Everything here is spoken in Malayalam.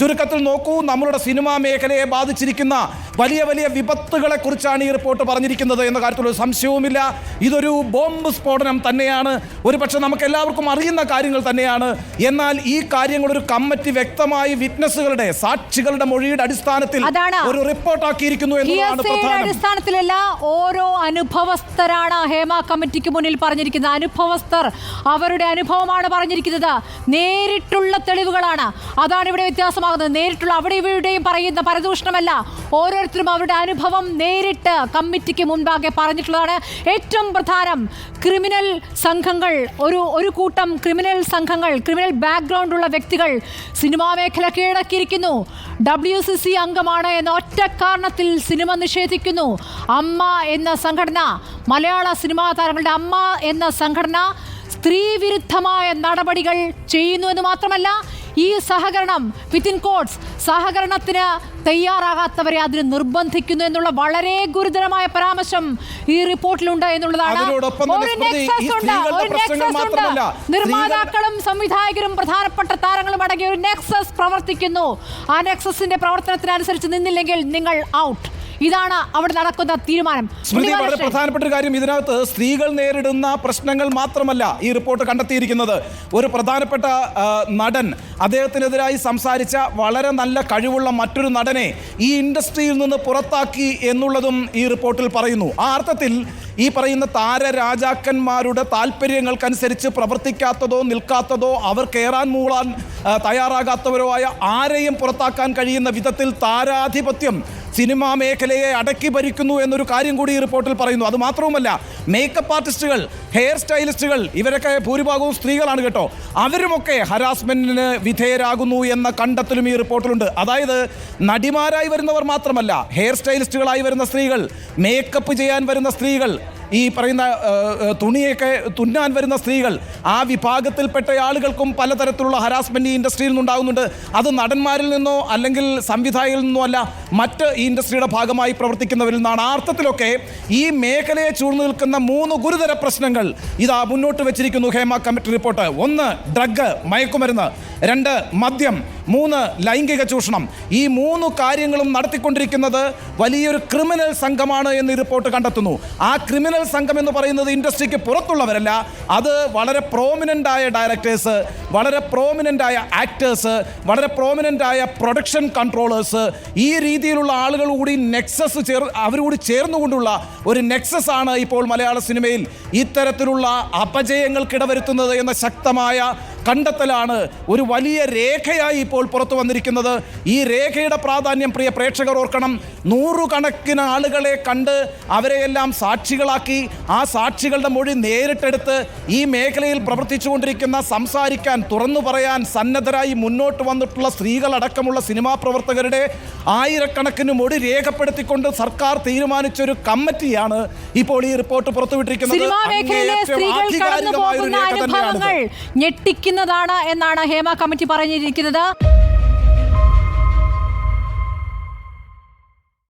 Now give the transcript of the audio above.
ചുരുക്കത്തിൽ നോക്കൂ, നമ്മളുടെ സിനിമാ മേഖലയെ ബാധിച്ചിരിക്കുന്ന വലിയ വലിയ വിപത്തുകളെ കുറിച്ചാണ് ഈ റിപ്പോർട്ട് പറഞ്ഞിരിക്കുന്നത് എന്ന കാര്യത്തിൽ ഒരു സംശയവുമില്ല. ഇതൊരു ബോംബ് സ്ഫോടനം തന്നെയാണ്. ഒരുപക്ഷെ നമുക്ക് എല്ലാവർക്കും അറിയുന്ന കാര്യങ്ങൾ തന്നെയാണ്. എന്നാൽ ഈ കാര്യങ്ങൾ ഒരു കമ്മിറ്റി വ്യക്തമായി വിറ്റ്നസ്സുകളുടെ, സാക്ഷികളുടെ മൊഴിയുടെ അടിസ്ഥാനത്തിൽ ഒരു റിപ്പോർട്ട് ആക്കിയിരിക്കുന്നു എന്നതാണ് പ്രധാനം. അടിസ്ഥാനത്തിലല്ല, ഓരോ അനുഭവസ്ഥരാണ് ഹേമ കമ്മിറ്റിക്ക് മുന്നിൽ പറഞ്ഞിരിക്കുന്നത്. അനുഭവസ്ഥർ അവരുടെ അനുഭവമാണ് പറഞ്ഞിരിക്കുന്നത്. നേരിട്ടുള്ള തെളിവുകളാണ്. അതാണ് ഇവിടെ വ്യത്യാസമാകുന്നത്. നേരിട്ടുള്ള അവിടെ ഇവരുടെയും പറയുന്ന പരദൂഷണമല്ല. ഓരോരുത്തരും അവരുടെ അനുഭവം നേരിട്ട് കമ്മിറ്റിക്ക് മുൻപാകെ പറഞ്ഞിട്ടുള്ളതാണ്. ഏറ്റവും പ്രധാനം, ക്രിമിനൽ സംഘങ്ങൾ, ഒരു കൂട്ടം ക്രിമിനൽ സംഘങ്ങൾ, ക്രിമിനൽ ബാക്ക്ഗ്രൗണ്ട് ഉള്ള വ്യക്തികൾ സിനിമാ മേഖല കീഴടക്കിയിരിക്കുന്നു. WCC അംഗമാണ് എന്ന ഒറ്റ കാരണത്തിൽ സിനിമ നിഷേധിക്കുന്നു. അമ്മ എന്ന സംഘടന, മലയാള സിനിമാ താരങ്ങളുടെ അമ്മ എന്ന സംഘടന സ്ത്രീവിരുദ്ധമായ നടപടികൾ ചെയ്യുന്നു എന്ന് മാത്രമല്ല, ഈ സഹകരണം വിത്തിൻ കോട്ട്സ് സഹകരണത്തിന് തയ്യാറാകാത്തവരെ അതിന് നിർബന്ധിക്കുന്നു എന്നുള്ള വളരെ ഗുരുതരമായ പരാമർശം ഈ റിപ്പോർട്ടിലുണ്ട് എന്നുള്ളതാണ്. നിർമ്മാതാക്കളും സംവിധായകരും പ്രധാനപ്പെട്ട താരങ്ങളും അടങ്ങിയ ഒരു നെക്സസ് പ്രവർത്തിക്കുന്നു. ആ നെക്സസിന്റെ പ്രവർത്തനത്തിനനുസരിച്ച് നിന്നില്ലെങ്കിൽ നിങ്ങൾ ഔട്ട്. ഇതാണ് അവിടെ നടക്കുന്ന തീരുമാനം. വളരെ പ്രധാനപ്പെട്ട ഒരു കാര്യം, ഇതിനകത്ത് സ്ത്രീകൾ നേരിടുന്ന പ്രശ്നങ്ങൾ മാത്രമല്ല ഈ റിപ്പോർട്ട് കണ്ടെത്തിയിരിക്കുന്നത്. ഒരു പ്രധാനപ്പെട്ട നടൻ, അദ്ദേഹത്തിനെതിരായി സംസാരിച്ച വളരെ നല്ല കഴിവുള്ള മറ്റൊരു നടനെ ഈ ഇൻഡസ്ട്രിയിൽ നിന്ന് പുറത്താക്കി എന്നുള്ളതും ഈ റിപ്പോർട്ടിൽ പറയുന്നു. ആ അർത്ഥത്തിൽ ഈ പറയുന്ന താരരാജാക്കന്മാരുടെ താല്പര്യങ്ങൾക്കനുസരിച്ച് പ്രവർത്തിക്കാത്തതോ നിൽക്കാത്തതോ അവർ കയറാൻ മൂളാൻ തയ്യാറാകാത്തവരോ ആയ ആരെയും പുറത്താക്കാൻ കഴിയുന്ന വിധത്തിൽ താരാധിപത്യം സിനിമാ മേഖലയെ അടക്കി ഭരിക്കുന്നു എന്നൊരു കാര്യം കൂടി ഈ റിപ്പോർട്ടിൽ പറയുന്നു. അത് മാത്രവുമല്ല, മേക്കപ്പ് ആർട്ടിസ്റ്റുകൾ, ഹെയർ സ്റ്റൈലിസ്റ്റുകൾ, ഇവരൊക്കെ ഭൂരിഭാഗവും സ്ത്രീകളാണ് കേട്ടോ, അവരുമൊക്കെ ഹരാസ്മെന്റിന് വിധേയരാകുന്നു എന്ന കണ്ടെത്തലും ഈ റിപ്പോർട്ടിലുണ്ട്. അതായത് നടിമാരായി വരുന്നവർ മാത്രമല്ല, ഹെയർ സ്റ്റൈലിസ്റ്റുകളായി വരുന്ന സ്ത്രീകൾ, മേക്കപ്പ് ചെയ്യാൻ വരുന്ന സ്ത്രീകൾ, ഈ പറയുന്ന തുണിയൊക്കെ തുന്നാൻ വരുന്ന സ്ത്രീകൾ, ആ വിഭാഗത്തിൽപ്പെട്ട ആളുകൾക്കും പലതരത്തിലുള്ള ഹരാസ്മെന്റ് ഈ ഇൻഡസ്ട്രിയിൽ നിന്നുണ്ടാകുന്നുണ്ട്. അത് നടന്മാരിൽ നിന്നോ അല്ലെങ്കിൽ സംവിധായകരിൽ നിന്നോ അല്ല, മറ്റ് ഈ ഇൻഡസ്ട്രിയുടെ ഭാഗമായി പ്രവർത്തിക്കുന്നവരിൽ നിന്നാണ്. ആ അർത്ഥത്തിലൊക്കെ ഈ മേഖലയെ ചൂഴ്ന്നു നിൽക്കുന്ന 3 ഗുരുതര പ്രശ്നങ്ങൾ ഇതാ മുന്നോട്ട് വെച്ചിരിക്കുന്നു ഹേമ കമ്മിറ്റി റിപ്പോർട്ട്. 1 ഡ്രഗ്, മയക്കുമരുന്ന്, 2 മദ്യം, 3 ലൈംഗിക ചൂഷണം. ഈ 3 കാര്യങ്ങളും നടത്തിക്കൊണ്ടിരിക്കുന്നത് വലിയൊരു ക്രിമിനൽ സംഘമാണ് എന്ന് ഈ റിപ്പോർട്ട് കണ്ടെത്തുന്നു. ആ ക്രിമിനൽ സംഘം എന്ന് പറയുന്നത് ഇൻഡസ്ട്രിക്ക് പുറത്തുള്ളവരല്ല, അത് വളരെ പ്രോമിനൻ്റ് ആയ ഡയറക്ടേഴ്സ്, വളരെ പ്രോമിനൻ്റ് ആയ ആക്ടേഴ്സ്, വളരെ പ്രോമിനൻ്റ് ആയ പ്രൊഡക്ഷൻ കൺട്രോളേഴ്സ്, ഈ രീതിയിലുള്ള ആളുകൾ കൂടി അവരുകൂടി ചേർന്നുകൊണ്ടുള്ള ഒരു നെക്സസ് ആണ് ഇപ്പോൾ മലയാള സിനിമയിൽ ഇത്തരത്തിലുള്ള അപജയങ്ങൾക്കിടവരുത്തുന്നത് എന്ന ശക്തമായ കണ്ടെത്തലാണ് ഒരു വലിയ രേഖയായി ഇപ്പോൾ പുറത്തു വന്നിരിക്കുന്നത്. ഈ രേഖയുടെ പ്രാധാന്യം പ്രിയ പ്രേക്ഷകർ ഓർക്കണം. 100 കണക്കിന് ആളുകളെ കണ്ട് അവരെയെല്ലാം സാക്ഷികളാക്കി, ആ സാക്ഷികളുടെ മൊഴി നേരിട്ടെടുത്ത് ഈ മേഖലയിൽ പ്രവർത്തിച്ചുകൊണ്ടിരിക്കുന്ന, സംസാരിക്കാൻ, തുറന്നു പറയാൻ സന്നദ്ധരായി മുന്നോട്ട് വന്നിട്ടുള്ള സ്ത്രീകളടക്കമുള്ള സിനിമാ പ്രവർത്തകരുടെ ആയിരക്കണക്കിന് മൊഴി രേഖപ്പെടുത്തിക്കൊണ്ട് സർക്കാർ തീരുമാനിച്ചൊരു കമ്മിറ്റിയാണ് ഇപ്പോൾ ഈ റിപ്പോർട്ട് പുറത്തുവിട്ടിരിക്കുന്നത്. ഞെട്ടിക്കുന്നതാണ് എന്നാണ് ഹേമ കമ്മിറ്റി പറഞ്ഞിരിക്കുന്നത്.